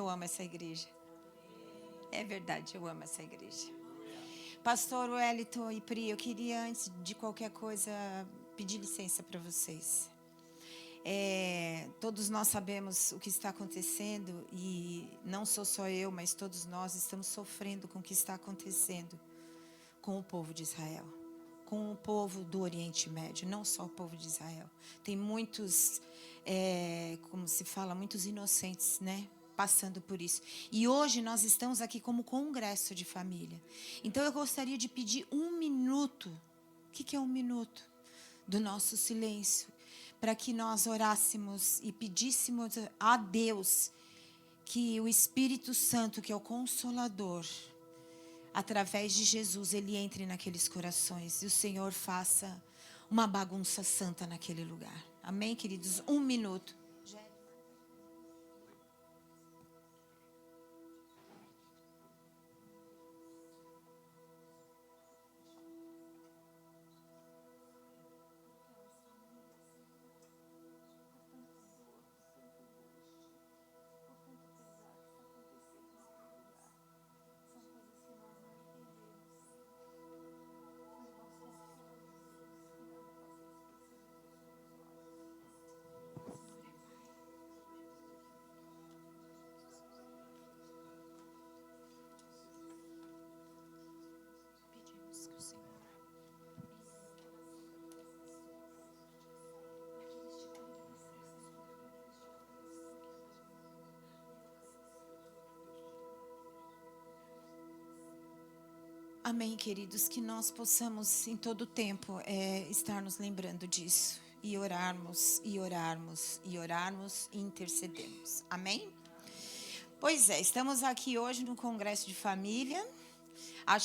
eu amo essa igreja. É verdade, eu amo essa igreja. Pastor Wellington e Pri, eu queria, antes de qualquer coisa, pedir licença para vocês. Todos nós sabemos o que está acontecendo e não sou só eu, mas todos nós estamos sofrendo com o que está acontecendo com o povo de Israel, com o povo do Oriente Médio, não só o povo de Israel. Tem muitos, como se fala, muitos inocentes, né? Passando por isso. E hoje nós estamos aqui como congresso de família. Então eu gostaria de pedir 1 minuto. O que é 1 minuto? Do nosso silêncio. Para que nós orássemos e pedíssemos a Deus que o Espírito Santo, que é o Consolador, através de Jesus, ele entre naqueles corações e o Senhor faça uma bagunça santa naquele lugar. Amém, queridos? 1 minuto. Amém, queridos, que nós possamos em todo o tempo estar nos lembrando disso e orarmos, e orarmos, e orarmos e intercedermos. Amém? Pois é, estamos aqui hoje no Congresso de Família.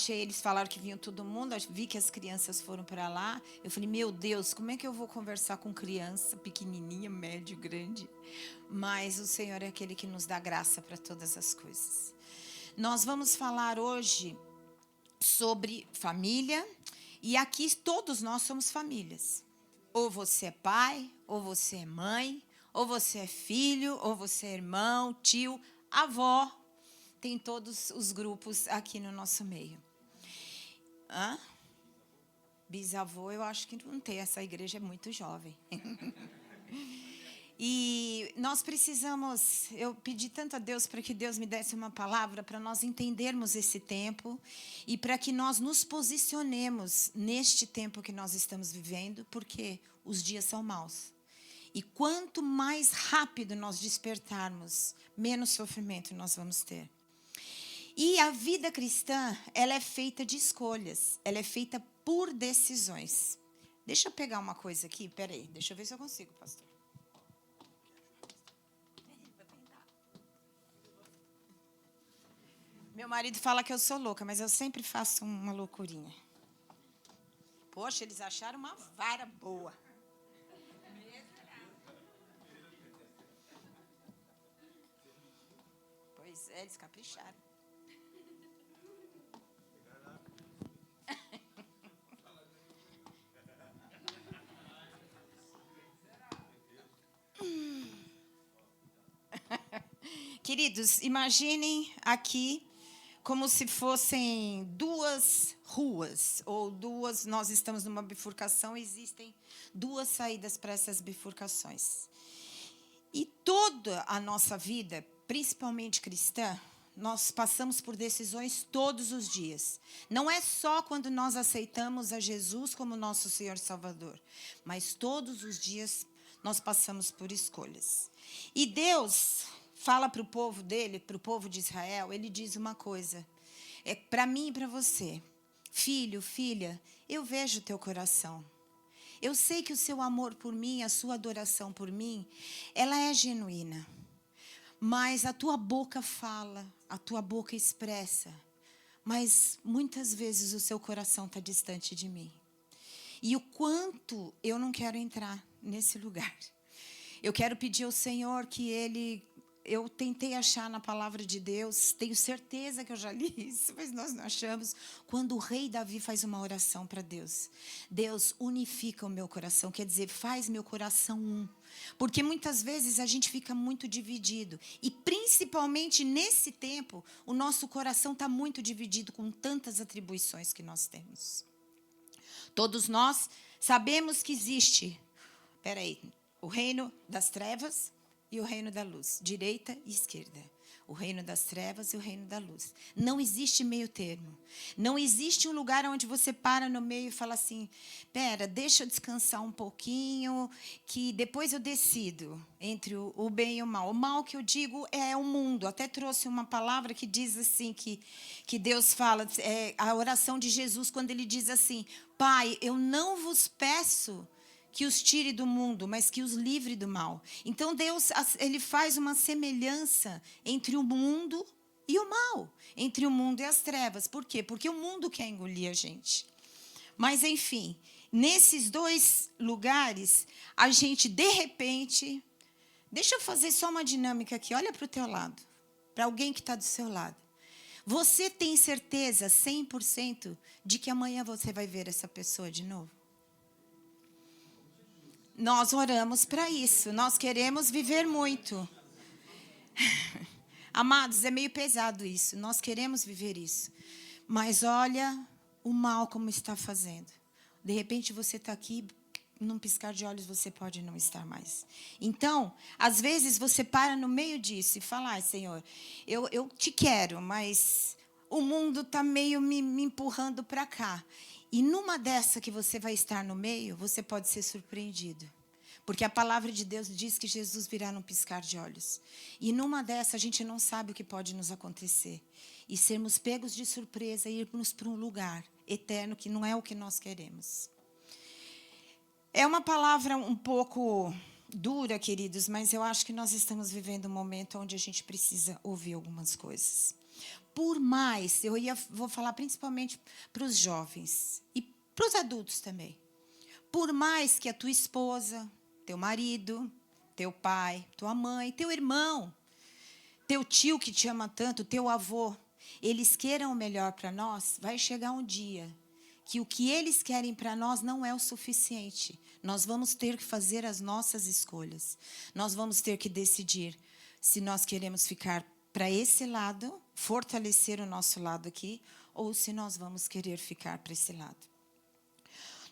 Eles falaram que vinham todo mundo, vi que as crianças foram para lá. Eu falei, meu Deus, como é que eu vou conversar com criança pequenininha, médio, grande? Mas o Senhor é aquele que nos dá graça para todas as coisas. Nós vamos falar hoje sobre família, e aqui todos nós somos famílias. Ou você é pai, ou você é mãe, ou você é filho, ou você é irmão, tio, avó. Tem todos os grupos aqui no nosso meio. Bisavô, eu acho que não tem, essa igreja é muito jovem. E nós precisamos, eu pedi tanto a Deus para que Deus me desse uma palavra para nós entendermos esse tempo e para que nós nos posicionemos neste tempo que nós estamos vivendo, porque os dias são maus. E quanto mais rápido nós despertarmos, menos sofrimento nós vamos ter. E a vida cristã, ela é feita de escolhas, ela é feita por decisões. Deixa eu pegar uma coisa aqui, peraí, deixa eu ver se eu consigo, pastor. Meu marido fala que eu sou louca, mas eu sempre faço uma loucurinha. Poxa, eles acharam uma vara boa. Pois é, eles capricharam. Queridos, imaginem aqui como se fossem 2 ruas, ou nós estamos numa bifurcação, existem 2 saídas para essas bifurcações. E toda a nossa vida, principalmente cristã, nós passamos por decisões todos os dias. Não é só quando nós aceitamos a Jesus como nosso Senhor e Salvador, mas todos os dias nós passamos por escolhas. E Deus fala para o povo dele, para o povo de Israel, ele diz uma coisa, para mim e para você. Filho, filha, eu vejo o teu coração. Eu sei que o seu amor por mim, a sua adoração por mim, ela é genuína. Mas a tua boca fala, a tua boca expressa. Mas muitas vezes o seu coração está distante de mim. E o quanto eu não quero entrar nesse lugar. Eu quero pedir ao Senhor que Ele eu tentei achar na palavra de Deus, tenho certeza que eu já li isso, mas nós não achamos, quando o rei Davi faz uma oração para Deus. Deus unifica o meu coração, quer dizer, faz meu coração um. Porque muitas vezes a gente fica muito dividido. E principalmente nesse tempo, o nosso coração está muito dividido com tantas atribuições que nós temos. Todos nós sabemos que existe, o reino das trevas e o reino da luz, direita e esquerda. O reino das trevas e o reino da luz. Não existe meio termo. Não existe um lugar onde você para no meio e fala assim, deixa eu descansar um pouquinho, que depois eu decido entre o bem e o mal. O mal que eu digo é o mundo. Até trouxe uma palavra que diz assim, que Deus fala, a oração de Jesus, quando ele diz assim, Pai, eu não vos peço que os tire do mundo, mas que os livre do mal. Então, Deus, ele faz uma semelhança entre o mundo e o mal, entre o mundo e as trevas. Por quê? Porque o mundo quer engolir a gente. Mas, enfim, nesses dois lugares, a gente, de repente... Deixa eu fazer só uma dinâmica aqui. Olha para o teu lado, para alguém que está do seu lado. Você tem certeza, 100%, de que amanhã você vai ver essa pessoa de novo? Nós oramos para isso. Nós queremos viver muito. Amados, é meio pesado isso. Nós queremos viver isso. Mas olha o mal como está fazendo. De repente você está aqui, num piscar de olhos você pode não estar mais. Então, às vezes você para no meio disso e fala, Senhor, eu te quero, mas o mundo está meio me empurrando para cá. E numa dessa que você vai estar no meio, você pode ser surpreendido. Porque a palavra de Deus diz que Jesus virá num piscar de olhos. E numa dessa a gente não sabe o que pode nos acontecer. E sermos pegos de surpresa e irmos para um lugar eterno que não é o que nós queremos. É uma palavra um pouco dura, queridos, mas eu acho que nós estamos vivendo um momento onde a gente precisa ouvir algumas coisas. Por mais, vou falar principalmente para os jovens e para os adultos também. Por mais que a tua esposa, teu marido, teu pai, tua mãe, teu irmão, teu tio que te ama tanto, teu avô, eles queiram o melhor para nós, vai chegar um dia que o que eles querem para nós não é o suficiente. Nós vamos ter que fazer as nossas escolhas. Nós vamos ter que decidir se nós queremos ficar para esse lado, fortalecer o nosso lado aqui, ou se nós vamos querer ficar para esse lado.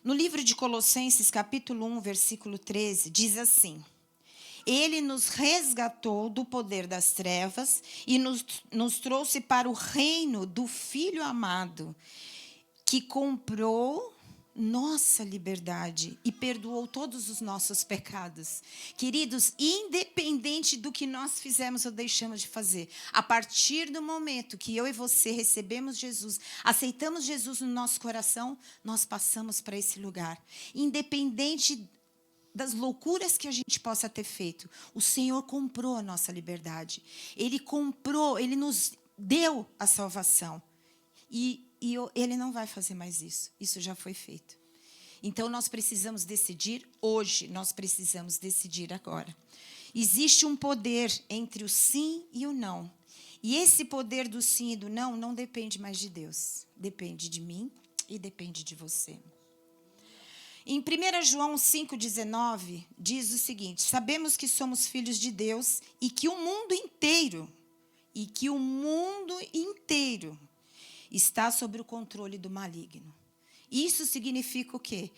No livro de Colossenses, capítulo 1, versículo 13, diz assim, Ele nos resgatou do poder das trevas e nos trouxe para o reino do Filho amado, que comprou nossa liberdade e perdoou todos os nossos pecados. Queridos, independente do que nós fizemos ou deixamos de fazer, a partir do momento que eu e você recebemos Jesus, aceitamos Jesus no nosso coração, nós passamos para esse lugar. Independente das loucuras que a gente possa ter feito, o Senhor comprou a nossa liberdade. Ele comprou, Ele nos deu a salvação. E Ele não vai fazer mais isso. Isso já foi feito. Então, nós precisamos decidir hoje. Nós precisamos decidir agora. Existe um poder entre o sim e o não. E esse poder do sim e do não, não depende mais de Deus. Depende de mim e depende de você. Em 1 João 5,19, diz o seguinte, sabemos que somos filhos de Deus e que o mundo inteiro está sob o controle do maligno. Isso significa o quê?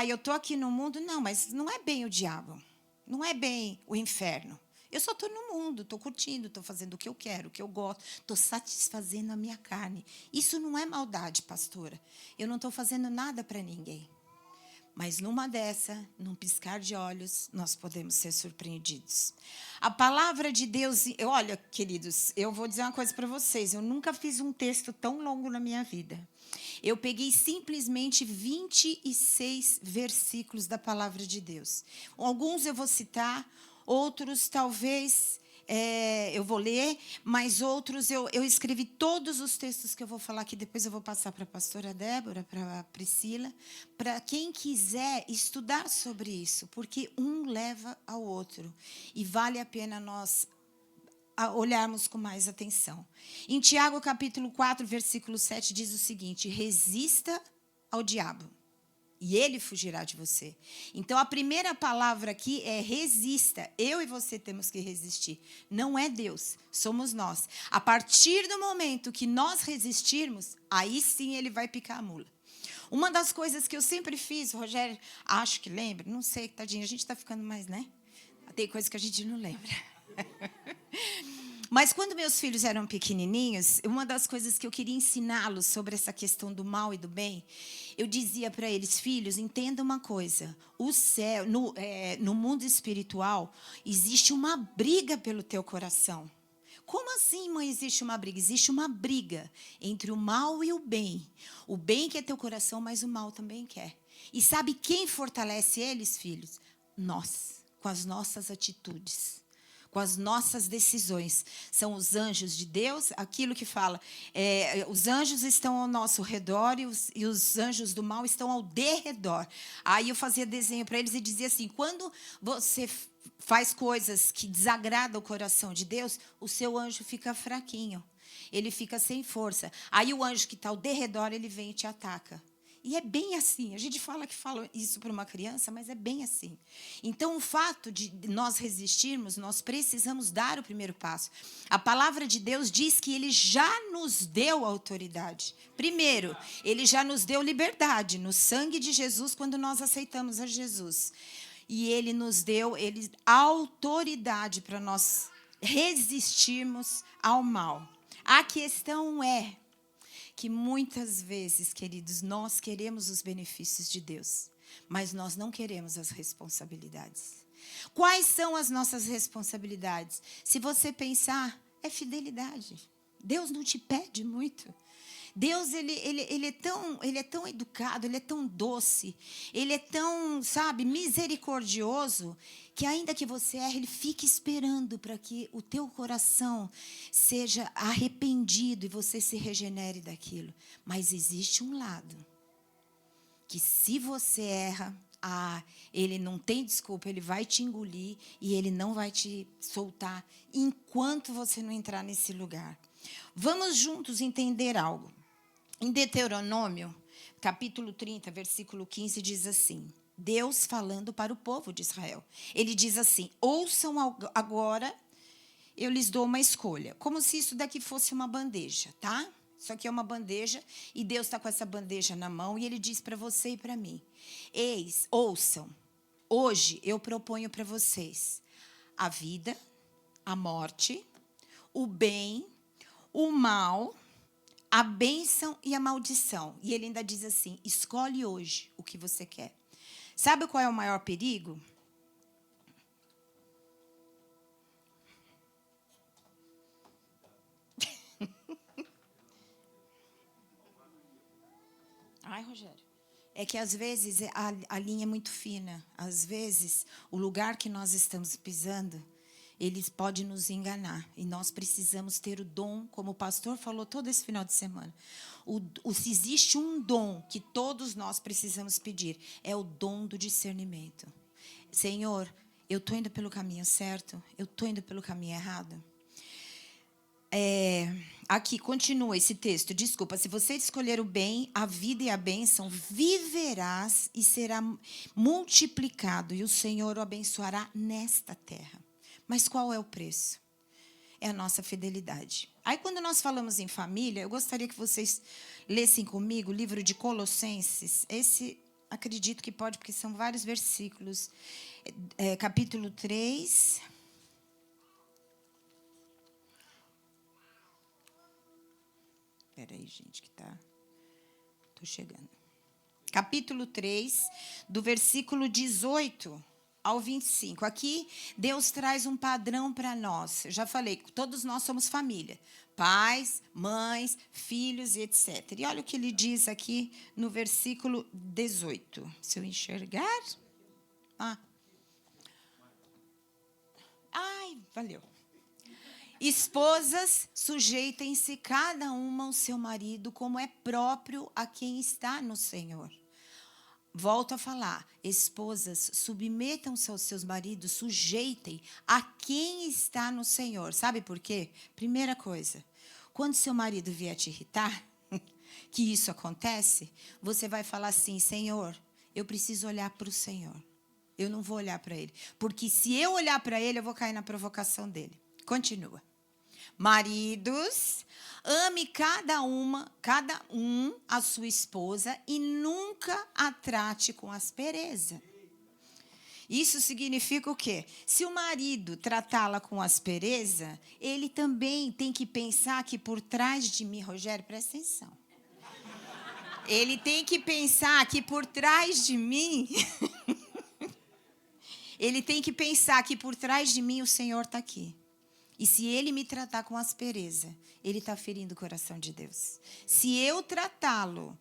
Eu estou aqui no mundo, não, mas não é bem o diabo, não é bem o inferno. Eu só estou no mundo, estou curtindo, estou fazendo o que eu quero, o que eu gosto, estou satisfazendo a minha carne. Isso não é maldade, pastora. Eu não estou fazendo nada para ninguém. Mas numa dessa, num piscar de olhos, nós podemos ser surpreendidos. A palavra de Deus... Olha, queridos, eu vou dizer uma coisa para vocês. Eu nunca fiz um texto tão longo na minha vida. Eu peguei simplesmente 26 versículos da palavra de Deus. Alguns eu vou citar, outros talvez... eu vou ler, mas outros eu escrevi todos os textos que eu vou falar aqui. Depois eu vou passar para a pastora Débora, para a Priscila, para quem quiser estudar sobre isso, porque um leva ao outro. E vale a pena nós olharmos com mais atenção. Em Tiago, capítulo 4, versículo 7, diz o seguinte: resista ao diabo, e ele fugirá de você. Então, a primeira palavra aqui é resista. Eu e você temos que resistir. Não é Deus, somos nós. A partir do momento que nós resistirmos, aí sim ele vai picar a mula. Uma das coisas que eu sempre fiz, Rogério, acho que lembra, não sei, tadinho, a gente está ficando mais, né? Tem coisa que a gente não lembra. Mas quando meus filhos eram pequenininhos, uma das coisas que eu queria ensiná-los sobre essa questão do mal e do bem, eu dizia para eles: filhos, entenda uma coisa, o céu, no mundo espiritual, existe uma briga pelo teu coração. Como assim, mãe, existe uma briga? Existe uma briga entre o mal e o bem. O bem quer teu coração, mas o mal também quer. E sabe quem fortalece eles, filhos? Nós, com as nossas atitudes, com as nossas decisões. São os anjos de Deus, aquilo que fala, os anjos estão ao nosso redor e os anjos do mal estão ao derredor. Aí eu fazia desenho para eles e dizia assim: quando você faz coisas que desagradam o coração de Deus, o seu anjo fica fraquinho, ele fica sem força. Aí o anjo que está ao derredor, ele vem e te ataca. E é bem assim. A gente fala isso para uma criança, mas é bem assim. Então, o fato de nós resistirmos, nós precisamos dar o primeiro passo. A palavra de Deus diz que ele já nos deu autoridade. Primeiro, ele já nos deu liberdade no sangue de Jesus quando nós aceitamos a Jesus. E ele nos deu autoridade para nós resistirmos ao mal. A questão é que muitas vezes, queridos, nós queremos os benefícios de Deus, mas nós não queremos as responsabilidades. Quais são as nossas responsabilidades? Se você pensar, é fidelidade. Deus não te pede muito. Deus, ele é tão educado, ele é tão doce, ele é tão, misericordioso, que ainda que você erre, ele fica esperando para que o teu coração seja arrependido e você se regenere daquilo. Mas existe um lado que, se você erra, ele não tem desculpa, ele vai te engolir e ele não vai te soltar enquanto você não entrar nesse lugar. Vamos juntos entender algo. Em Deuteronômio, capítulo 30, versículo 15, diz assim: Deus falando para o povo de Israel. Ele diz assim: ouçam agora, eu lhes dou uma escolha. Como se isso daqui fosse uma bandeja, tá? Isso aqui é uma bandeja e Deus está com essa bandeja na mão e ele diz para você e para mim: eis, ouçam, hoje eu proponho para vocês a vida, a morte, o bem, o mal, a bênção e a maldição. E ele ainda diz assim: escolhe hoje o que você quer. Sabe qual é o maior perigo? Ai, Rogério. É que às vezes a linha é muito fina. Às vezes o lugar que nós estamos pisando, eles podem nos enganar. E nós precisamos ter o dom, como o pastor falou todo esse final de semana. Se existe um dom que todos nós precisamos pedir, é o dom do discernimento. Senhor, eu estou indo pelo caminho certo? Eu estou indo pelo caminho errado? Aqui, continua esse texto. Desculpa, se você escolher o bem, a vida e a bênção, viverás e será multiplicado, e o Senhor o abençoará nesta terra. Mas qual é o preço? É a nossa fidelidade. Aí, quando nós falamos em família, eu gostaria que vocês lessem comigo o livro de Colossenses. Esse, acredito que pode, porque são vários versículos. Capítulo 3. Espera aí, gente, que tá... Estou chegando. Capítulo 3, do versículo 18 ao 25. Aqui, Deus traz um padrão para nós. Eu já falei, todos nós somos família. Pais, mães, filhos e etc. E olha o que ele diz aqui no versículo 18. Se eu enxergar... Ai, valeu. Esposas, sujeitem-se cada uma ao seu marido, como é próprio a quem está no Senhor. Volto a falar, esposas, submetam-se aos seus maridos, sujeitem a quem está no Senhor. Sabe por quê? Primeira coisa, quando seu marido vier te irritar, que isso acontece, você vai falar assim, Senhor, eu preciso olhar para o Senhor. Eu não vou olhar para ele. Porque se eu olhar para ele, eu vou cair na provocação dele. Continua. Maridos, ame cada um a sua esposa e nunca a trate com aspereza. Isso significa o quê? Se o marido tratá-la com aspereza, ele também tem que pensar que por trás de mim, Rogério, presta atenção. Ele tem que pensar que por trás de mim, ele tem que pensar que por trás de mim o Senhor está aqui. E se ele me tratar com aspereza, ele está ferindo o coração de Deus. Se eu tratá-lo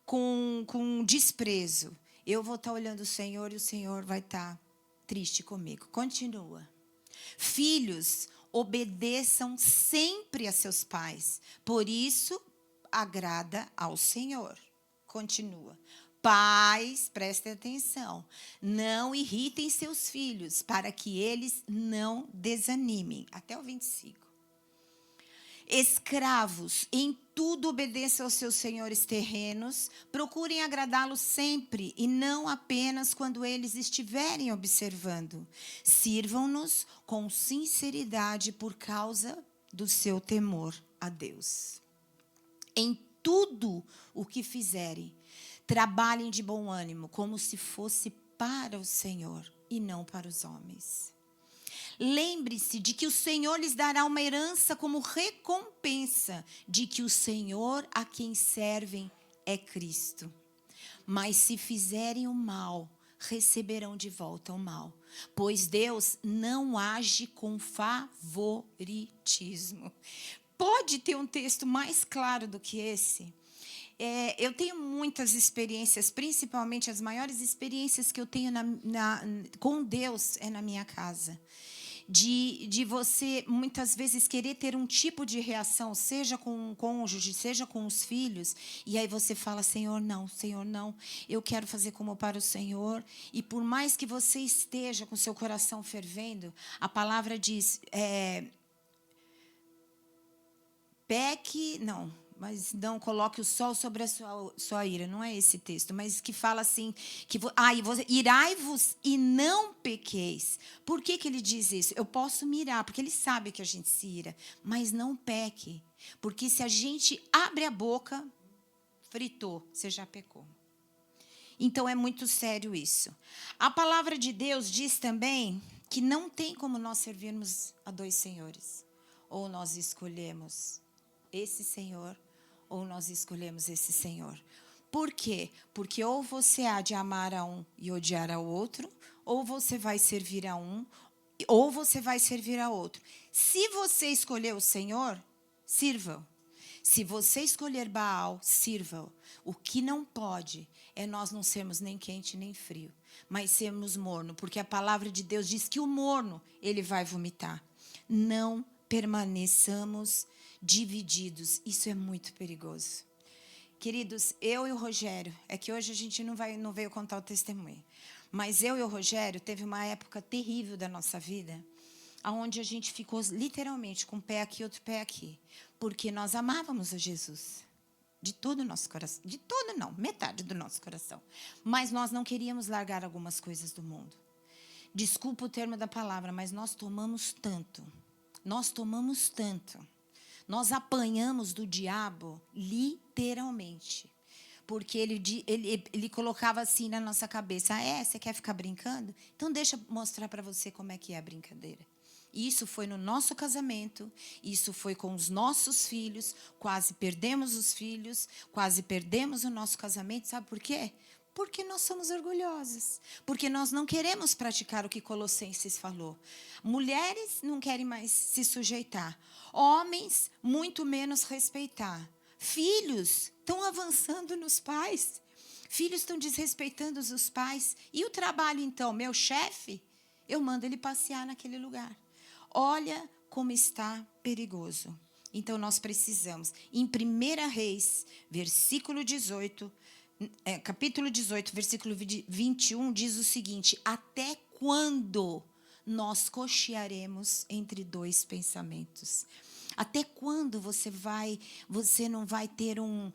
com desprezo, eu vou estar olhando o Senhor e o Senhor vai estar triste comigo. Continua. Filhos, obedeçam sempre a seus pais. Por isso, agrada ao Senhor. Continua. Pais, prestem atenção, não irritem seus filhos, para que eles não desanimem. Até o 25. Escravos, em tudo obedeçam aos seus senhores terrenos, procurem agradá-los sempre, e não apenas quando eles estiverem observando. Sirvam-nos com sinceridade por causa do seu temor a Deus. Em tudo o que fizerem, trabalhem de bom ânimo, como se fosse para o Senhor e não para os homens. Lembre-se de que o Senhor lhes dará uma herança como recompensa de que o Senhor a quem servem é Cristo. Mas se fizerem o mal, receberão de volta o mal, pois Deus não age com favoritismo. Pode ter um texto mais claro do que esse? Eu tenho muitas experiências, principalmente as maiores experiências que eu tenho com Deus é na minha casa. De você, muitas vezes, querer ter um tipo de reação, seja com o cônjuge, seja com os filhos, e aí você fala, Senhor, não, eu quero fazer como para o Senhor, e por mais que você esteja com seu coração fervendo, a palavra diz, peque, não, mas não coloque o sol sobre a sua ira. Não é esse texto, mas que fala assim, irai-vos e não pequeis. Por que ele diz isso? Eu posso me irar, porque ele sabe que a gente se ira, mas não peque. Porque se a gente abre a boca, fritou, você já pecou. Então, é muito sério isso. A palavra de Deus diz também que não tem como nós servirmos a dois senhores. Ou nós escolhemos esse Senhor, ou nós escolhemos esse Senhor. Por quê? Porque ou você há de amar a um e odiar ao outro, ou você vai servir a um, ou você vai servir a outro. Se você escolher o Senhor, sirva-o. Se você escolher Baal, sirva-o. O que não pode é nós não sermos nem quente nem frio, mas sermos morno, porque a palavra de Deus diz que o morno, ele vai vomitar. Não permaneçamos divididos. Isso é muito perigoso. Queridos, eu e o Rogério, é que hoje a gente não veio contar o testemunho, mas eu e o Rogério teve uma época terrível da nossa vida, onde a gente ficou literalmente com um pé aqui e outro pé aqui, porque nós amávamos a Jesus. De todo o nosso coração. De todo não, metade do nosso coração. Mas nós não queríamos largar algumas coisas do mundo. Desculpa o termo da palavra, mas nós tomamos tanto. Nós apanhamos do diabo, literalmente. Porque ele colocava assim na nossa cabeça, você quer ficar brincando? Então deixa eu mostrar para você como é que é a brincadeira. Isso foi no nosso casamento, isso foi com os nossos filhos, quase perdemos os filhos, quase perdemos o nosso casamento. Sabe por quê? Porque nós somos orgulhosos. Porque nós não queremos praticar o que Colossenses falou. Mulheres não querem mais se sujeitar. Homens, muito menos respeitar. Filhos estão avançando nos pais. Filhos estão desrespeitando os pais. E o trabalho, então? Meu chefe, eu mando ele passear naquele lugar. Olha como está perigoso. Então, nós precisamos. Em 1 Reis, versículo 18, capítulo 18, versículo 21, diz o seguinte: até quando nós cochearemos entre dois pensamentos? Até quando você não vai ter um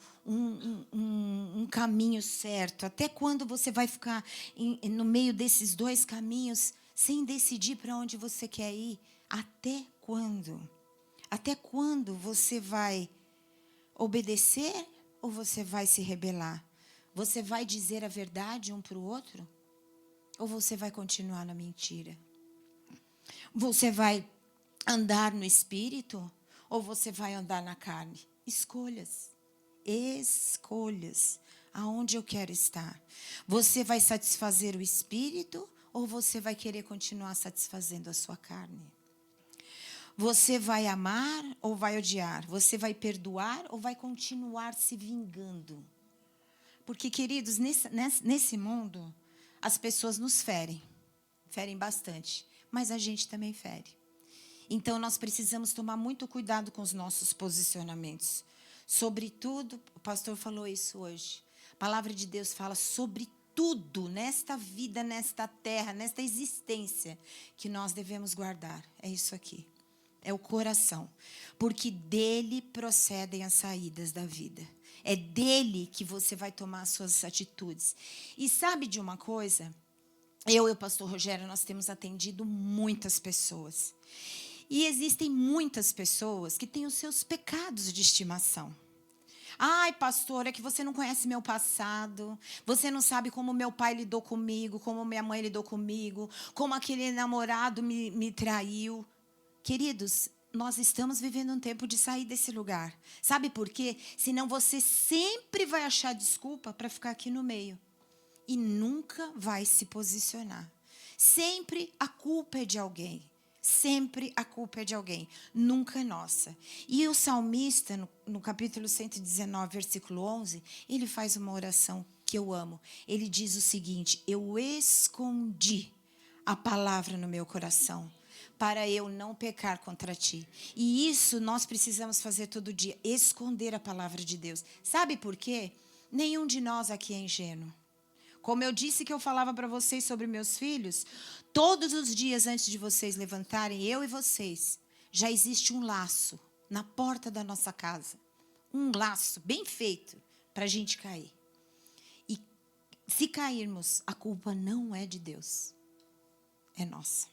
caminho certo? Até quando você vai ficar no meio desses dois caminhos sem decidir para onde você quer ir? Até quando? Até quando você vai obedecer ou você vai se rebelar? Você vai dizer a verdade um para o outro? Ou você vai continuar na mentira? Você vai andar no espírito? Ou você vai andar na carne? Escolhas. Escolhas. Aonde eu quero estar? Você vai satisfazer o espírito? Ou você vai querer continuar satisfazendo a sua carne? Você vai amar ou vai odiar? Você vai perdoar ou vai continuar se vingando? Porque, queridos, nesse mundo, as pessoas nos ferem. Ferem bastante. Mas a gente também fere. Então, nós precisamos tomar muito cuidado com os nossos posicionamentos. Sobretudo, o pastor falou isso hoje. A palavra de Deus fala sobre tudo nesta vida, nesta terra, nesta existência, que nós devemos guardar. É isso aqui. É o coração. Porque dele procedem as saídas da vida. É dele que você vai tomar as suas atitudes. E sabe de uma coisa? Eu e o pastor Rogério, nós temos atendido muitas pessoas. E existem muitas pessoas que têm os seus pecados de estimação. Ai, pastor, é que você não conhece meu passado. Você não sabe como meu pai lidou comigo, como minha mãe lidou comigo, como aquele namorado me traiu. Queridos, nós estamos vivendo um tempo de sair desse lugar. Sabe por quê? Senão você sempre vai achar desculpa para ficar aqui no meio. E nunca vai se posicionar. Sempre a culpa é de alguém. Sempre a culpa é de alguém. Nunca é nossa. E o salmista, no capítulo 119, versículo 11, ele faz uma oração que eu amo. Ele diz o seguinte: eu escondi a palavra no meu coração, para eu não pecar contra ti. E isso nós precisamos fazer todo dia, esconder a palavra de Deus. Sabe por quê? Nenhum de nós aqui é ingênuo. Como eu disse que eu falava para vocês sobre meus filhos, todos os dias antes de vocês levantarem, eu e vocês, já existe um laço na porta da nossa casa. Um laço bem feito para a gente cair. E se cairmos, a culpa não é de Deus, é nossa.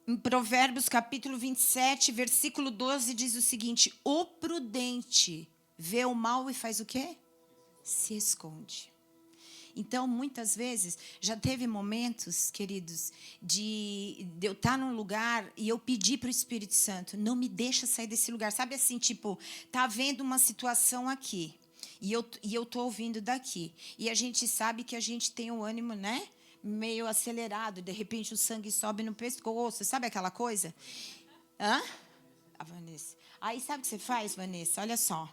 Em Provérbios capítulo 27, versículo 12, diz o seguinte: o prudente vê o mal e faz o quê? Se esconde. Então, muitas vezes, já teve momentos, queridos, de eu estar num lugar e eu pedir para o Espírito Santo, não me deixa sair desse lugar. Sabe assim, tipo, tá havendo uma situação aqui e eu tô ouvindo daqui. E a gente sabe que a gente tem o ânimo, né? Meio acelerado. De repente, o sangue sobe no pescoço. Sabe aquela coisa? Hã? A Vanessa. Aí, sabe o que você faz, Vanessa? Olha só.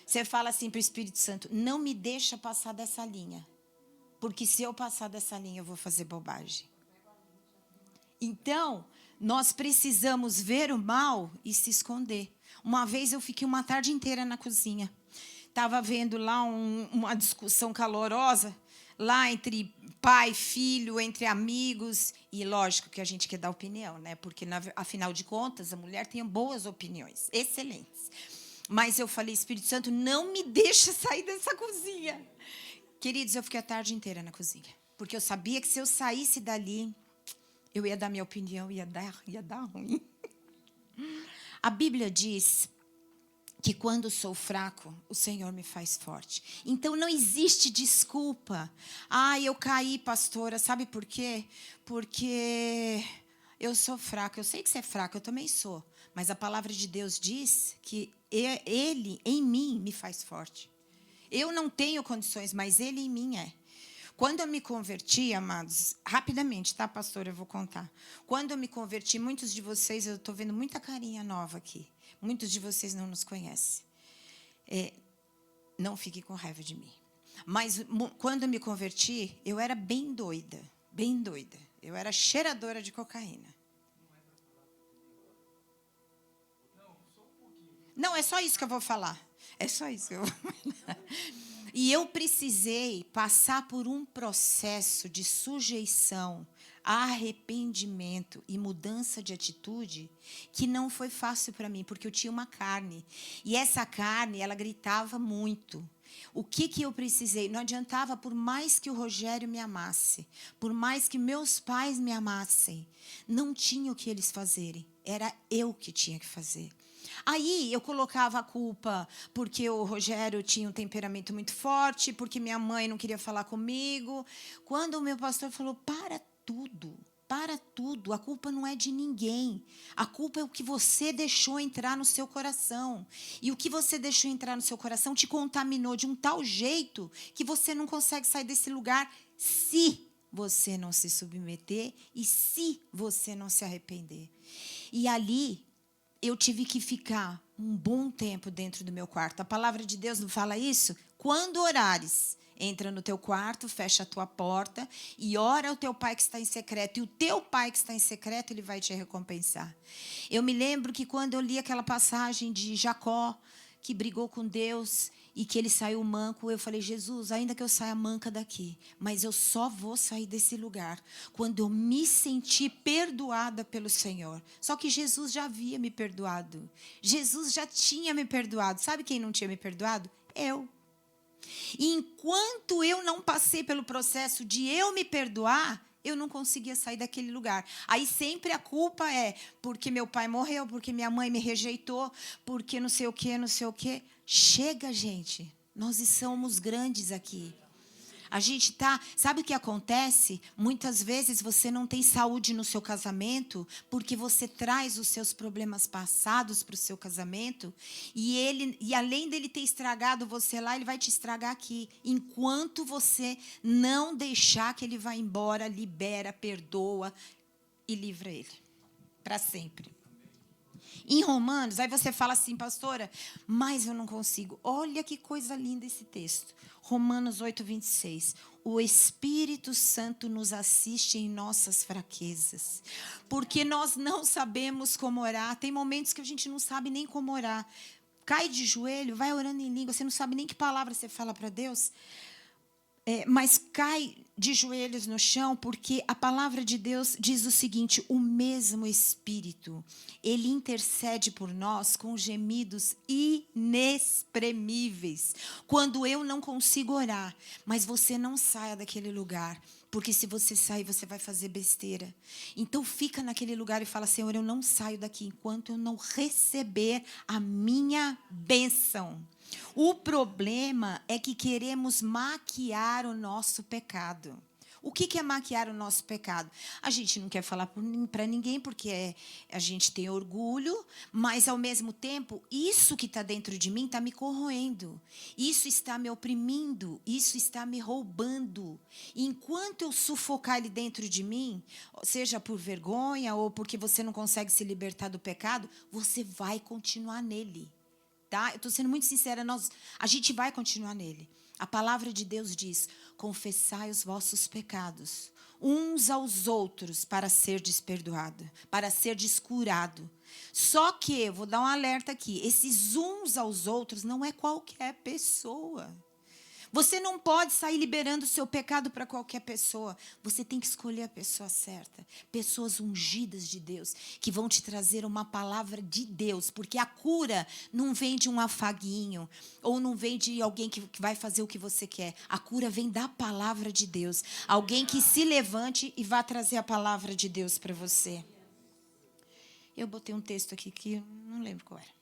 Você fala assim para o Espírito Santo, não me deixa passar dessa linha. Porque se eu passar dessa linha, eu vou fazer bobagem. Então, nós precisamos ver o mal e se esconder. Uma vez eu fiquei uma tarde inteira na cozinha. Estava vendo lá uma discussão calorosa, lá entre pai e filho, entre amigos. E lógico que a gente quer dar opinião, né? Porque, afinal de contas, a mulher tem boas opiniões, excelentes. Mas eu falei, Espírito Santo, não me deixa sair dessa cozinha. Queridos, eu fiquei a tarde inteira na cozinha. Porque eu sabia que se eu saísse dali, eu ia dar minha opinião, ia dar ruim. A Bíblia diz que quando sou fraco, o Senhor me faz forte. Então, não existe desculpa. Eu caí, pastora. Sabe por quê? Porque eu sou fraca. Eu sei que você é fraca, eu também sou. Mas a palavra de Deus diz que Ele, em mim, me faz forte. Eu não tenho condições, mas Ele em mim é. Quando eu me converti, amados, rapidamente, tá, pastor? Eu vou contar. Quando eu me converti, muitos de vocês, eu estou vendo muita carinha nova aqui. Muitos de vocês não nos conhecem. Não fiquem com raiva de mim. Mas quando eu me converti, eu era bem doida. Bem doida. Eu era cheiradora de cocaína. Não, é só isso que eu vou falar. É só isso que eu vou falar. E eu precisei passar por um processo de sujeição, arrependimento e mudança de atitude que não foi fácil para mim, porque eu tinha uma carne. E essa carne, ela gritava muito. O que eu precisei? Não adiantava, por mais que o Rogério me amasse, por mais que meus pais me amassem, não tinha o que eles fazerem. Era eu que tinha que fazer. Aí eu colocava a culpa porque o Rogério tinha um temperamento muito forte, porque minha mãe não queria falar comigo. Quando o meu pastor falou, para tudo, a culpa não é de ninguém. A culpa é o que você deixou entrar no seu coração. E o que você deixou entrar no seu coração te contaminou de um tal jeito que você não consegue sair desse lugar se você não se submeter e se você não se arrepender. E ali eu tive que ficar um bom tempo dentro do meu quarto. A palavra de Deus não fala isso? Quando orares, entra no teu quarto, fecha a tua porta e ora ao teu pai que está em secreto. E o teu pai que está em secreto, ele vai te recompensar. Eu me lembro que quando eu li aquela passagem de Jacó, que brigou com Deus e que ele saiu manco, eu falei, Jesus, ainda que eu saia manca daqui, mas eu só vou sair desse lugar quando eu me sentir perdoada pelo Senhor. Só que Jesus já havia me perdoado. Jesus já tinha me perdoado. Sabe quem não tinha me perdoado? Eu. E enquanto eu não passei pelo processo de eu me perdoar, eu não conseguia sair daquele lugar. Aí sempre a culpa é porque meu pai morreu, porque minha mãe me rejeitou, porque não sei o quê, não sei o quê. Chega, gente. Nós somos grandes aqui. A gente tá... Sabe o que acontece? Muitas vezes você não tem saúde no seu casamento porque você traz os seus problemas passados para o seu casamento e além dele ter estragado você lá, ele vai te estragar aqui. Enquanto você não deixar que ele vá embora, libera, perdoa e livra ele. Para sempre. Em Romanos, aí você fala assim, pastora, mas eu não consigo. Olha que coisa linda esse texto. Romanos 8, 26. O Espírito Santo nos assiste em nossas fraquezas, porque nós não sabemos como orar. Tem momentos que a gente não sabe nem como orar. Cai de joelho, vai orando em língua, você não sabe nem que palavra você fala para Deus. Mas cai de joelhos no chão, porque a palavra de Deus diz o seguinte, o mesmo Espírito, ele intercede por nós com gemidos inexprimíveis. Quando eu não consigo orar, mas você não saia daquele lugar, porque se você sair, você vai fazer besteira. Então fica naquele lugar e fala, Senhor, eu não saio daqui enquanto eu não receber a minha bênção. O problema é que queremos maquiar o nosso pecado. O que é maquiar o nosso pecado? A gente não quer falar para ninguém porque a gente tem orgulho, mas, ao mesmo tempo, isso que está dentro de mim está me corroendo. Isso está me oprimindo, isso está me roubando. Enquanto eu sufocar ele dentro de mim, seja por vergonha ou porque você não consegue se libertar do pecado, você vai continuar nele. Tá? Eu estou sendo muito sincera, a gente vai continuar nele. A palavra de Deus diz, confessai os vossos pecados, uns aos outros, para ser desperdoado, para ser descurado. Só que, vou dar um alerta aqui, esses uns aos outros não é qualquer pessoa. Você não pode sair liberando o seu pecado para qualquer pessoa. Você tem que escolher a pessoa certa. Pessoas ungidas de Deus, que vão te trazer uma palavra de Deus. Porque a cura não vem de um afaguinho, ou não vem de alguém que vai fazer o que você quer. A cura vem da palavra de Deus. Alguém que se levante e vá trazer a palavra de Deus para você. Eu botei um texto aqui que eu não lembro qual era.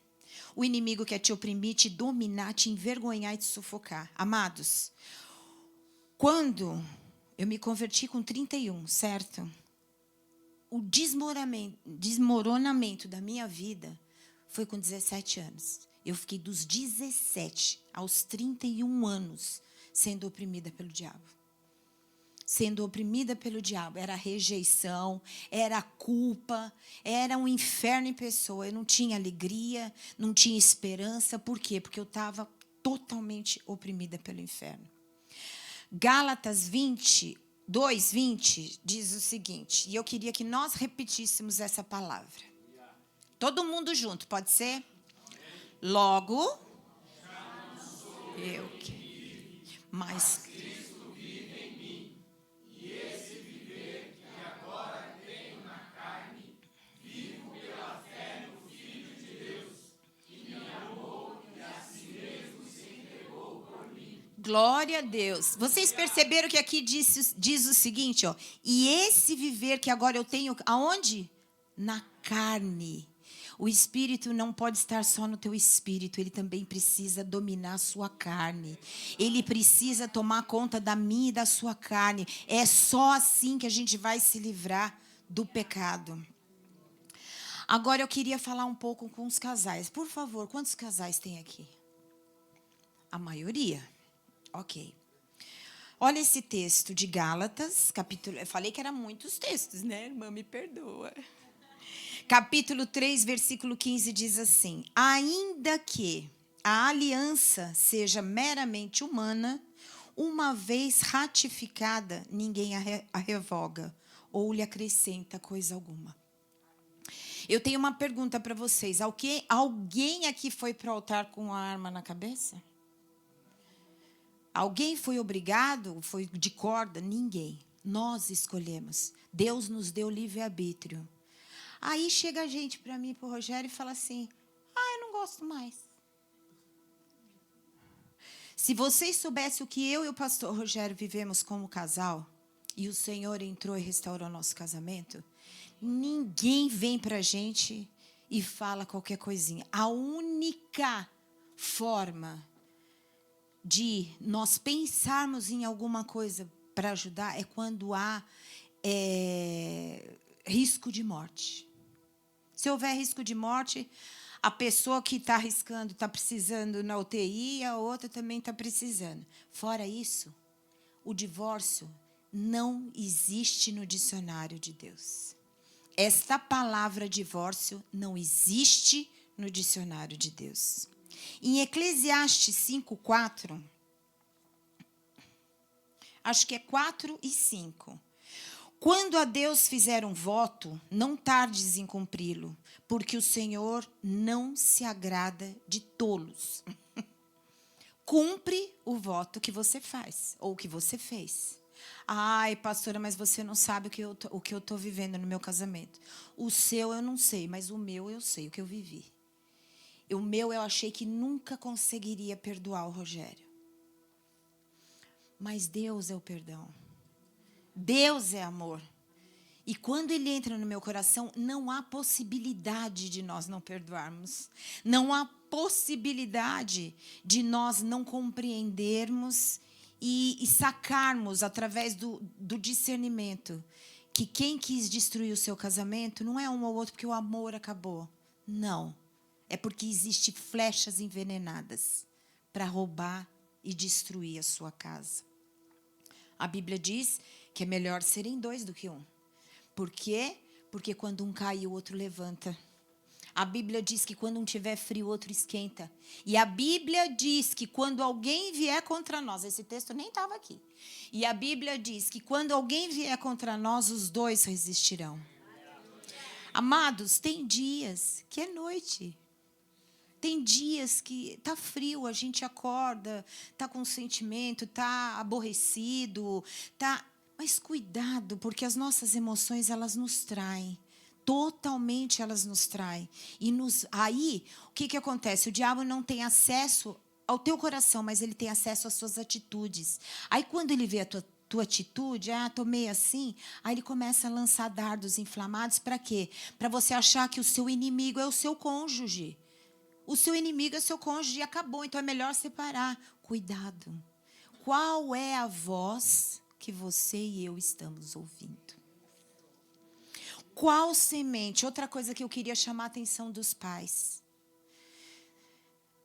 O inimigo quer te oprimir, te dominar, te envergonhar e te sufocar. Amados, quando eu me converti com 31, certo? O desmoronamento da minha vida foi com 17 anos. Eu fiquei dos 17 aos 31 anos sendo oprimida pelo diabo. Sendo oprimida pelo diabo. Era rejeição, era culpa, era um inferno em pessoa. Eu não tinha alegria, não tinha esperança. Por quê? Porque eu estava totalmente oprimida pelo inferno. Gálatas 22, 20 diz o seguinte, e eu queria que nós repetíssemos essa palavra. Todo mundo junto, pode ser? Logo, eu Mas glória a Deus. Vocês perceberam que aqui diz o seguinte, ó. E esse viver que agora eu tenho, aonde? Na carne. O espírito não pode estar só no teu espírito, ele também precisa dominar a sua carne. Ele precisa tomar conta da minha e da sua carne. É só assim que a gente vai se livrar do pecado. Agora eu queria falar um pouco com os casais. Por favor, quantos casais tem aqui? A maioria. Ok. Olha esse texto de Gálatas, capítulo... Eu falei que eram muitos textos, né, irmã? Me perdoa. Capítulo 3, versículo 15 diz assim: ainda que a aliança seja meramente humana, uma vez ratificada, ninguém a revoga ou lhe acrescenta coisa alguma. Eu tenho uma pergunta para vocês. Alguém aqui foi para o altar com a arma na cabeça? Alguém foi obrigado? Foi de corda? Ninguém. Nós escolhemos. Deus nos deu livre-arbítrio. Aí chega a gente para mim, para o Rogério, e fala assim: eu não gosto mais. Se vocês soubessem o que eu e o pastor Rogério vivemos como casal, e o Senhor entrou e restaurou nosso casamento, ninguém vem para a gente e fala qualquer coisinha. A única forma de nós pensarmos em alguma coisa para ajudar é quando há risco de morte. Se houver risco de morte, a pessoa que está arriscando está precisando na UTI, a outra também está precisando. Fora isso, o divórcio não existe no dicionário de Deus. Esta palavra divórcio não existe no dicionário de Deus. Em Eclesiastes 5:4, acho que é 4 e 5. Quando a Deus fizer um voto, não tardes em cumpri-lo, porque o Senhor não se agrada de tolos. Cumpre o voto que você faz, ou que você fez. Ai, pastora, mas você não sabe o que eu estou vivendo no meu casamento. O seu eu não sei, mas o meu eu sei, o que eu vivi. O meu eu achei que nunca conseguiria perdoar o Rogério. Mas Deus é o perdão. Deus é amor. E quando Ele entra no meu coração, não há possibilidade de nós não perdoarmos. Não há possibilidade de nós não compreendermos e sacarmos, através do discernimento, que quem quis destruir o seu casamento não é um ou outro porque o amor acabou. Não. É porque existem flechas envenenadas para roubar e destruir a sua casa. A Bíblia diz que é melhor serem dois do que um. Por quê? Porque quando um cai, o outro levanta. A Bíblia diz que quando um tiver frio, o outro esquenta. E a Bíblia diz que quando alguém vier contra nós, esse texto nem estava aqui. E a Bíblia diz que quando alguém vier contra nós, os dois resistirão. Amados, tem dias que é noite. Tem dias que está frio, a gente acorda, está com sentimento, está aborrecido, mas cuidado, porque as nossas emoções, elas nos traem. Totalmente elas nos traem. Aí, o que acontece? O diabo não tem acesso ao teu coração, mas ele tem acesso às suas atitudes. Aí, quando ele vê a tua atitude, tomei assim, aí ele começa a lançar dardos inflamados. Para quê? Para você achar que o seu inimigo é o seu cônjuge. O seu inimigo é seu cônjuge e acabou, então é melhor separar. Cuidado. Qual é a voz que você e eu estamos ouvindo? Qual semente? Outra coisa que eu queria chamar a atenção dos pais.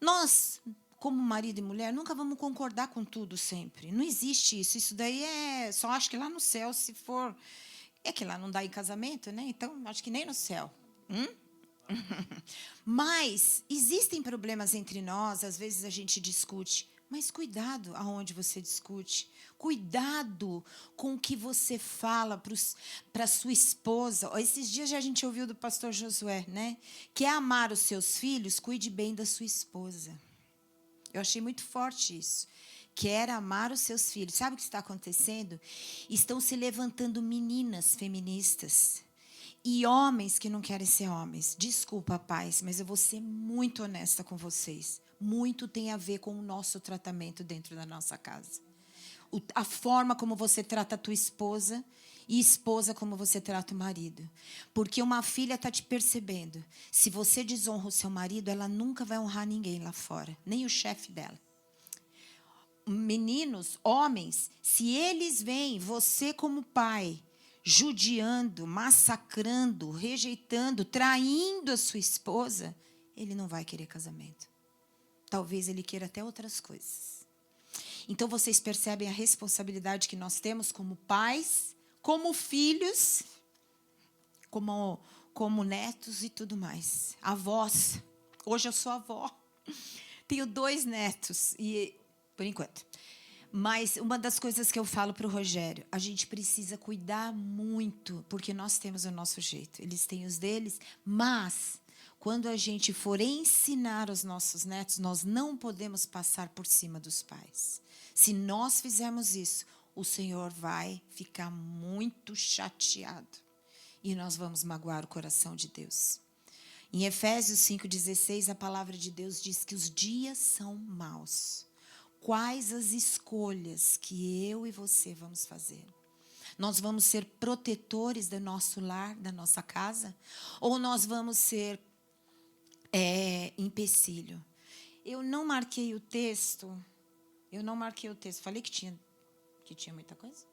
Nós, como marido e mulher, nunca vamos concordar com tudo sempre. Não existe isso. Isso daí só acho que lá no céu, se for... É que lá não dá em casamento, né? Então, acho que nem no céu. Mas existem problemas entre nós, às vezes a gente discute, mas cuidado aonde você discute, cuidado com o que você fala para sua esposa. Esses dias a gente ouviu do pastor Josué, né? Quer amar os seus filhos, cuide bem da sua esposa. Eu achei muito forte isso. quer amar os seus filhos. Sabe o que está acontecendo? Estão se levantando meninas feministas e homens que não querem ser homens. Desculpa, pais, mas eu vou ser muito honesta com vocês. Muito tem a ver com o nosso tratamento dentro da nossa casa. A forma como você trata a tua esposa e esposa como você trata o marido. Porque uma filha está te percebendo. Se você desonra o seu marido, ela nunca vai honrar ninguém lá fora, nem o chefe dela. Meninos, homens, se eles veem você como pai judiando, massacrando, rejeitando, traindo a sua esposa, ele não vai querer casamento. Talvez ele queira até outras coisas. Então, vocês percebem a responsabilidade que nós temos como pais, como filhos, como netos e tudo mais. Avós. Hoje eu sou avó. Tenho 2 netos, por enquanto. Mas uma das coisas que eu falo para o Rogério, a gente precisa cuidar muito, porque nós temos o nosso jeito. Eles têm os deles, mas quando a gente for ensinar os nossos netos, nós não podemos passar por cima dos pais. Se nós fizermos isso, o Senhor vai ficar muito chateado. E nós vamos magoar o coração de Deus. Em Efésios 5,16, a palavra de Deus diz que os dias são maus. Quais as escolhas que eu e você vamos fazer? Nós vamos ser protetores do nosso lar, da nossa casa? Ou nós vamos ser empecilho? Eu não marquei o texto. Falei que tinha muita coisa?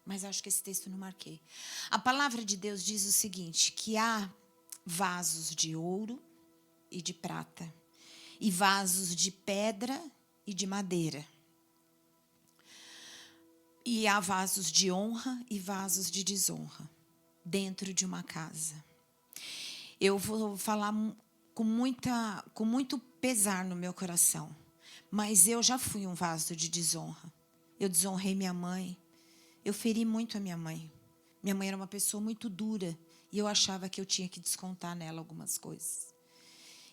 Mas acho que esse texto não marquei. A palavra de Deus diz o seguinte, que há vasos de ouro e de prata, e vasos de pedra e de madeira. E há vasos de honra e vasos de desonra dentro de uma casa. Eu vou falar com muito pesar no meu coração, mas eu já fui um vaso de desonra. Eu desonrei minha mãe. Eu feri muito a minha mãe. Minha mãe era uma pessoa muito dura e eu achava que eu tinha que descontar nela algumas coisas.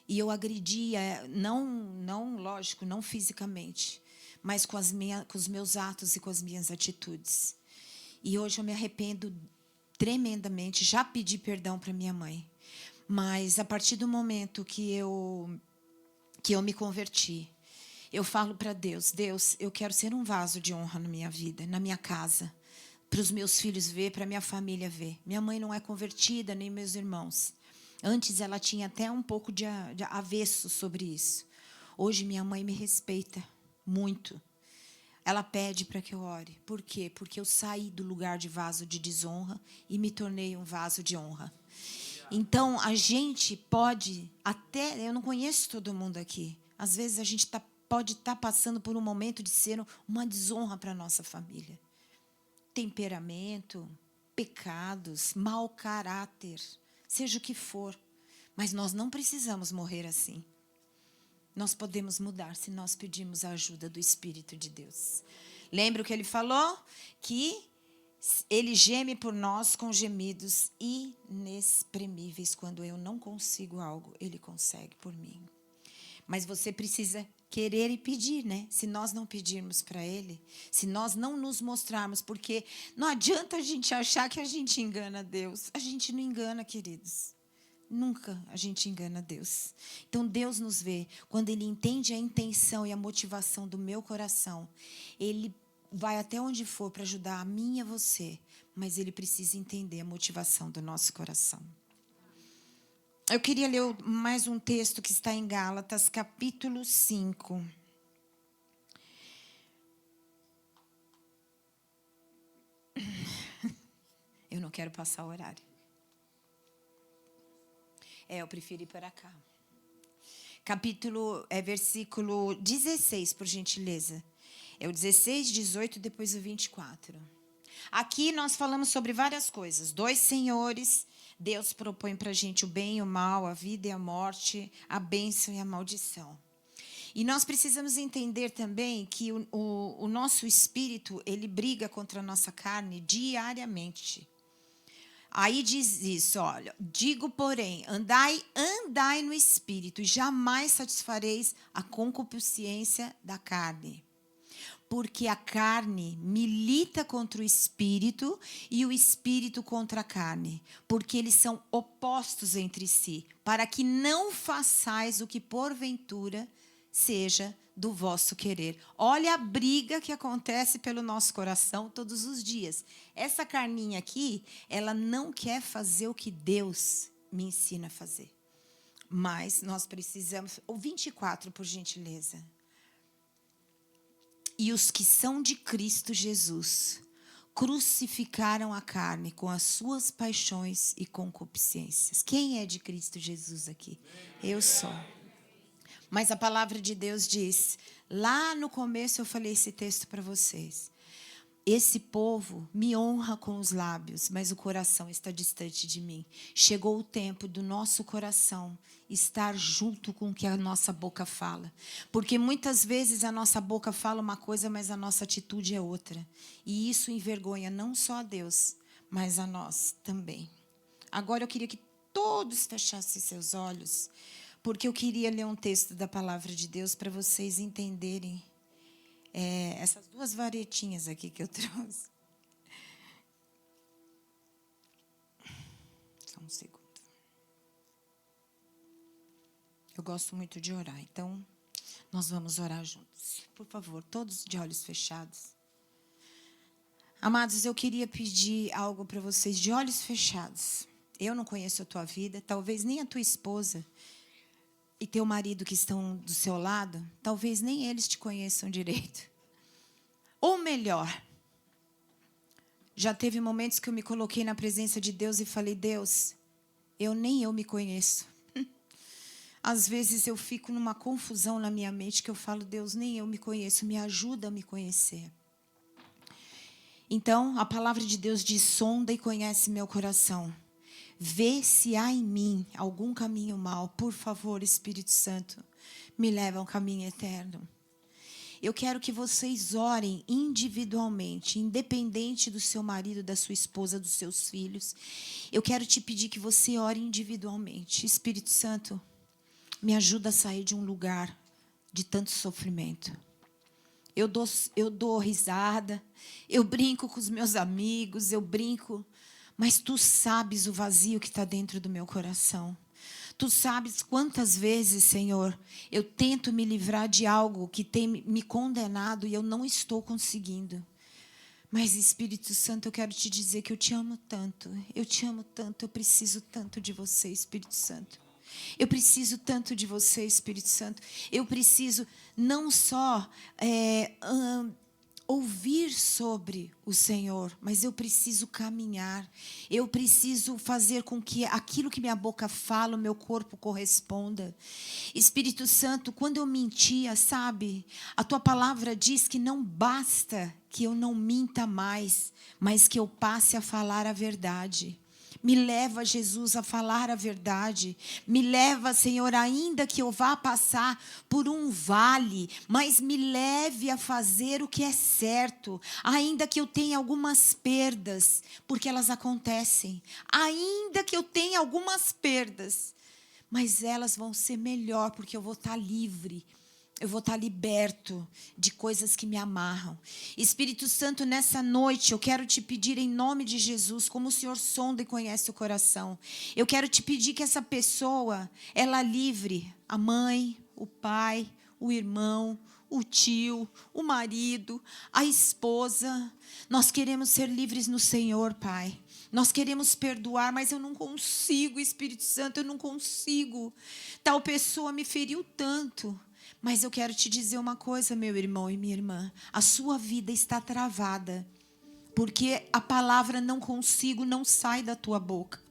E eu agredia, lógico, não fisicamente, mas com os meus atos e com as minhas atitudes. E hoje eu me arrependo tremendamente. Já pedi perdão para minha mãe. Mas a partir do momento que eu me converti, eu falo para Deus, eu quero ser um vaso de honra na minha vida, na minha casa, para os meus filhos ver, para a minha família ver. Minha mãe não é convertida, nem meus irmãos. Antes ela tinha até um pouco de avesso sobre isso. Hoje minha mãe me respeita muito. Ela pede para que eu ore. Por quê? Porque eu saí do lugar de vaso de desonra e me tornei um vaso de honra. Então, a gente pode até... Eu não conheço todo mundo aqui. Às vezes, a gente pode estar passando por um momento de ser uma desonra para a nossa família. Temperamento, pecados, mau caráter, seja o que for. Mas nós não precisamos morrer assim. Nós podemos mudar se nós pedirmos a ajuda do Espírito de Deus. Lembra o que ele falou? Que ele geme por nós com gemidos inexprimíveis. Quando eu não consigo algo, ele consegue por mim. Mas você precisa querer e pedir, né? Se nós não pedirmos para ele, se nós não nos mostrarmos, porque não adianta a gente achar que a gente engana Deus. A gente não engana, queridos. Nunca a gente engana Deus. Então, Deus nos vê. Quando Ele entende a intenção e a motivação do meu coração, Ele vai até onde for para ajudar a mim e a você, mas Ele precisa entender a motivação do nosso coração. Eu queria ler mais um texto que está em Gálatas, capítulo 5. Eu não quero passar o horário. Eu prefiro ir para cá. Versículo 16, por gentileza. É o 16, 18, depois o 24. Aqui nós falamos sobre várias coisas. 2 senhores. Deus propõe para a gente o bem e o mal, a vida e a morte, a bênção e a maldição. E nós precisamos entender também que o nosso espírito, ele briga contra a nossa carne diariamente. Aí diz isso, olha, digo, porém, andai no espírito, e jamais satisfareis a concupiscência da carne. Porque a carne milita contra o espírito e o espírito contra a carne, porque eles são opostos entre si, para que não façais o que porventura seja do vosso querer. Olha a briga que acontece pelo nosso coração todos os dias. Essa carninha aqui, ela não quer fazer o que Deus me ensina a fazer. Mas nós precisamos... O 24, por gentileza. E os que são de Cristo Jesus crucificaram a carne com as suas paixões e concupiscências. Quem é de Cristo Jesus aqui? Eu sou. Mas a palavra de Deus diz, lá no começo eu falei esse texto para vocês. Esse povo me honra com os lábios, mas o coração está distante de mim. Chegou o tempo do nosso coração estar junto com o que a nossa boca fala. Porque muitas vezes a nossa boca fala uma coisa, mas a nossa atitude é outra. E isso envergonha não só a Deus, mas a nós também. Agora eu queria que todos fechassem seus olhos, porque eu queria ler um texto da palavra de Deus para vocês entenderem essas duas varetinhas aqui que eu trouxe. Só um segundo. Eu gosto muito de orar, então nós vamos orar juntos. Por favor, todos de olhos fechados. Amados, eu queria pedir algo para vocês de olhos fechados. Eu não conheço a tua vida, talvez nem a tua esposa e teu marido que estão do seu lado, talvez nem eles te conheçam direito. Ou melhor, já teve momentos que eu me coloquei na presença de Deus e falei, Deus, nem eu me conheço. Às vezes eu fico numa confusão na minha mente que eu falo, Deus, nem eu me conheço, me ajuda a me conhecer. Então, a palavra de Deus diz, sonda e conhece meu coração. Vê se há em mim algum caminho mau. Por favor, Espírito Santo, me leva a um caminho eterno. Eu quero que vocês orem individualmente, independente do seu marido, da sua esposa, dos seus filhos. Eu quero te pedir que você ore individualmente. Espírito Santo, me ajuda a sair de um lugar de tanto sofrimento. Eu dou risada, eu brinco com os meus amigos, eu brinco, mas tu sabes o vazio que está dentro do meu coração. Tu sabes quantas vezes, Senhor, eu tento me livrar de algo que tem me condenado e eu não estou conseguindo. Mas, Espírito Santo, eu quero te dizer que eu te amo tanto, eu preciso tanto de você, Espírito Santo. Eu preciso tanto de você, Espírito Santo. Eu preciso não só ouvir sobre o Senhor, mas eu preciso caminhar. Eu preciso fazer com que aquilo que minha boca fala, o meu corpo corresponda. Espírito Santo, quando eu mentia, sabe? A tua palavra diz que não basta que eu não minta mais, mas que eu passe a falar a verdade. Me leva, Jesus, a falar a verdade. Me leva, Senhor, ainda que eu vá passar por um vale, mas me leve a fazer o que é certo. Ainda que eu tenha algumas perdas, porque elas acontecem. Ainda que eu tenha algumas perdas, mas elas vão ser melhor, porque eu vou estar livre. Eu vou estar liberto de coisas que me amarram. Espírito Santo, nessa noite, eu quero te pedir em nome de Jesus, como o Senhor sonda e conhece o coração. Eu quero te pedir que essa pessoa, ela livre a mãe, o pai, o irmão, o tio, o marido, a esposa. Nós queremos ser livres no Senhor, Pai. Nós queremos perdoar, mas eu não consigo, Espírito Santo, eu não consigo. Tal pessoa me feriu tanto. Mas eu quero te dizer uma coisa, meu irmão e minha irmã. A sua vida está travada. Porque a palavra não consigo não sai da tua boca.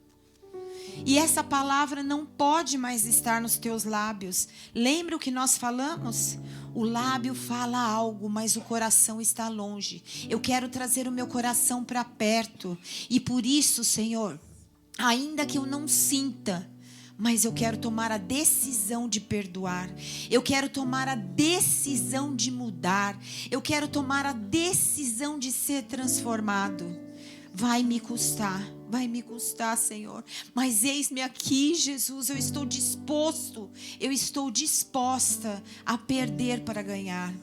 E essa palavra não pode mais estar nos teus lábios. Lembra o que nós falamos? O lábio fala algo, mas o coração está longe. Eu quero trazer o meu coração para perto. E por isso, Senhor, ainda que eu não sinta, mas eu quero tomar a decisão de perdoar. Eu quero tomar a decisão de mudar. Eu quero tomar a decisão de ser transformado. Vai me custar, Senhor. Mas eis-me aqui, Jesus, eu estou disposta a perder para ganhar.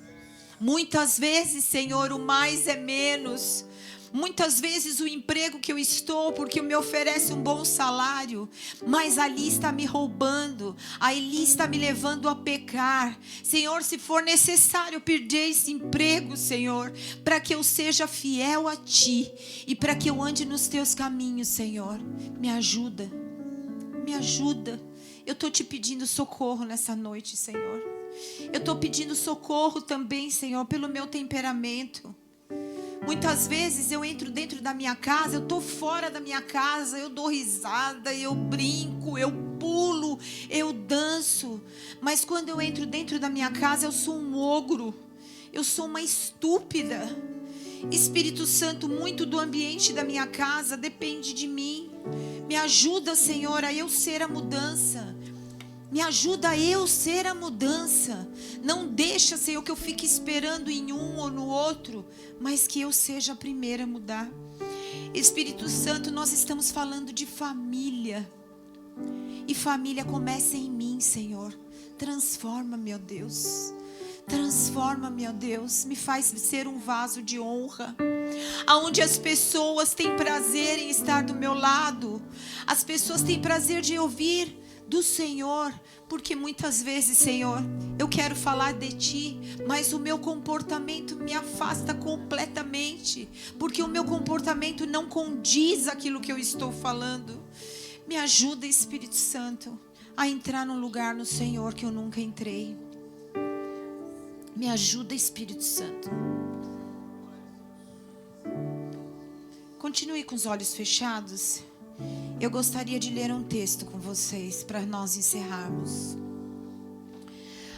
Muitas vezes, Senhor, o mais é menos. Muitas vezes o emprego que eu estou, porque me oferece um bom salário, mas ali está me roubando, ali está me levando a pecar. Senhor, se for necessário perder esse emprego, Senhor, para que eu seja fiel a Ti e para que eu ande nos Teus caminhos, Senhor, me ajuda, me ajuda. Eu estou Te pedindo socorro nessa noite, Senhor. Eu estou pedindo socorro também, Senhor, pelo meu temperamento. Muitas vezes eu entro dentro da minha casa, eu estou fora da minha casa, eu dou risada, eu brinco, eu pulo, eu danço. Mas quando eu entro dentro da minha casa, eu sou um ogro, eu sou uma estúpida. Espírito Santo, muito do ambiente da minha casa depende de mim. Me ajuda, Senhor, a eu ser a mudança. Me ajuda a eu ser a mudança. Não deixa, Senhor, que eu fique esperando em um ou no outro, mas que eu seja a primeira a mudar. Espírito Santo, nós estamos falando de família. E família começa em mim, Senhor. Transforma, meu Deus. Transforma, meu Deus. Me faz ser um vaso de honra, aonde as pessoas têm prazer em estar do meu lado. As pessoas têm prazer de ouvir do Senhor, porque muitas vezes, Senhor, eu quero falar de Ti, mas o meu comportamento me afasta completamente, porque o meu comportamento não condiz aquilo que eu estou falando. Me ajuda, Espírito Santo, a entrar num lugar no Senhor que eu nunca entrei. Me ajuda, Espírito Santo. Continue com os olhos fechados. Eu gostaria de ler um texto com vocês para nós encerrarmos.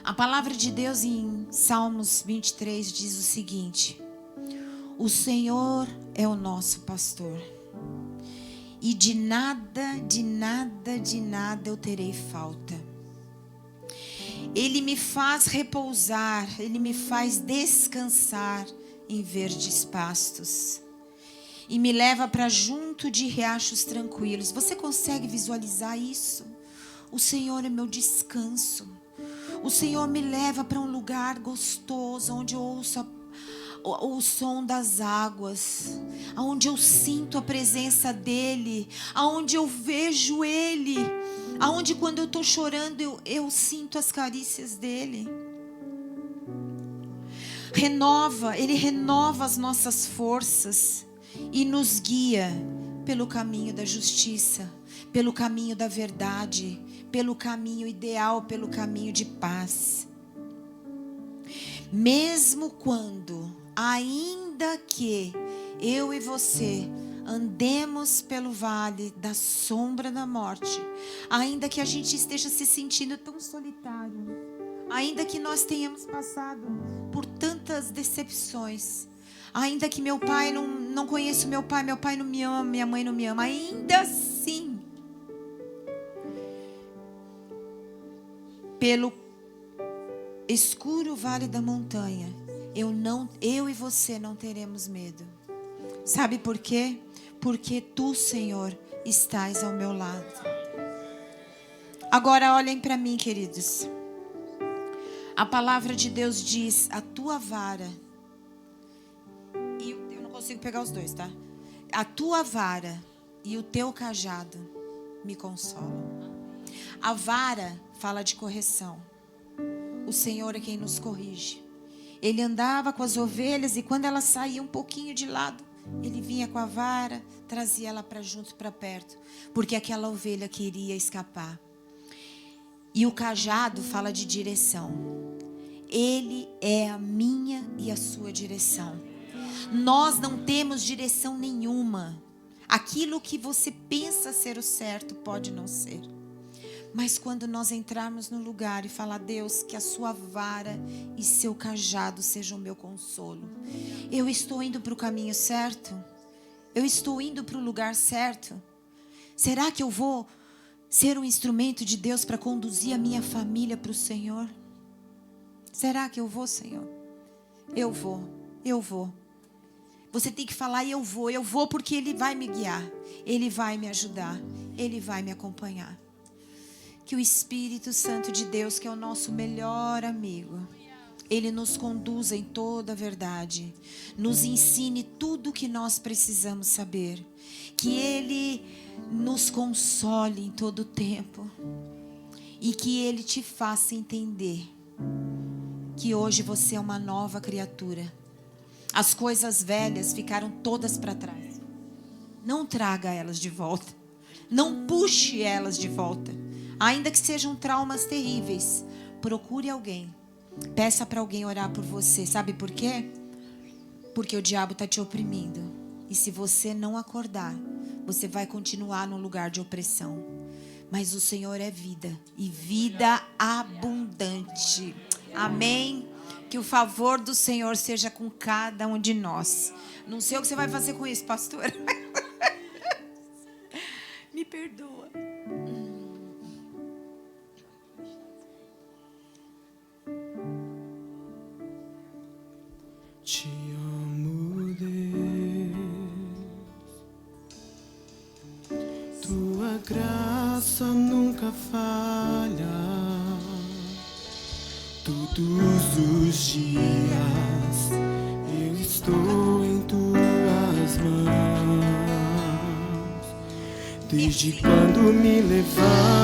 A palavra de Deus em Salmos 23 diz o seguinte: o Senhor é o nosso pastor, e de nada, de nada, de nada eu terei falta. Ele me faz repousar, Ele me faz descansar em verdes pastos. E me leva para junto de riachos tranquilos. Você consegue visualizar isso? O Senhor é meu descanso. O Senhor me leva para um lugar gostoso, onde eu ouço o som das águas, onde eu sinto a presença dEle, onde eu vejo Ele, onde quando eu estou chorando eu sinto as carícias dEle. Ele renova as nossas forças e nos guia pelo caminho da justiça, pelo caminho da verdade, pelo caminho ideal, pelo caminho de paz. Mesmo quando, ainda que eu e você andemos pelo vale da sombra da morte, ainda que a gente esteja se sentindo tão solitário, ainda que nós tenhamos passado por tantas decepções, ainda que meu pai não conheço meu pai não me ama, minha mãe não me ama, ainda assim, pelo escuro vale da montanha, eu e você não teremos medo. Sabe por quê? Porque Tu, Senhor, estás ao meu lado. Agora olhem para mim, queridos. A palavra de Deus diz: a Tua vara, e eu não consigo pegar os dois, tá? A Tua vara e o Teu cajado me consolam. A vara fala de correção. O Senhor é quem nos corrige. Ele andava com as ovelhas e quando ela saía um pouquinho de lado, Ele vinha com a vara, trazia ela para junto, para perto, porque aquela ovelha queria escapar. E o cajado fala de direção. Ele é a minha e a sua direção. Nós não temos direção nenhuma. Aquilo que você pensa ser o certo pode não ser. Mas quando nós entrarmos no lugar e falar: Deus, que a Sua vara e Seu cajado sejam o meu consolo. Eu estou indo para o caminho certo? Eu estou indo para o lugar certo? Será que eu vou ser um instrumento de Deus para conduzir a minha família para o Senhor? Será que eu vou, Senhor? Eu vou. Você tem que falar: eu vou porque Ele vai me guiar, Ele vai me ajudar, Ele vai me acompanhar. Que o Espírito Santo de Deus, que é o nosso melhor amigo, Ele nos conduza em toda a verdade, nos ensine tudo o que nós precisamos saber, que Ele nos console em todo o tempo e que Ele te faça entender que hoje você é uma nova criatura. As coisas velhas ficaram todas para trás. Não traga elas de volta, não puxe elas de volta, ainda que sejam traumas terríveis. Procure alguém. Peça para alguém orar por você. Sabe por quê? Porque o diabo está te oprimindo. E se você não acordar, você vai continuar no lugar de opressão. Mas o Senhor é vida. E vida abundante. Amém? Que o favor do Senhor seja com cada um de nós. Não sei o que você vai fazer com isso, pastora. Me perdoa. Te amo, Deus. Tua graça nunca falha. Todos os dias eu estou em tuas mãos. Desde quando me levanto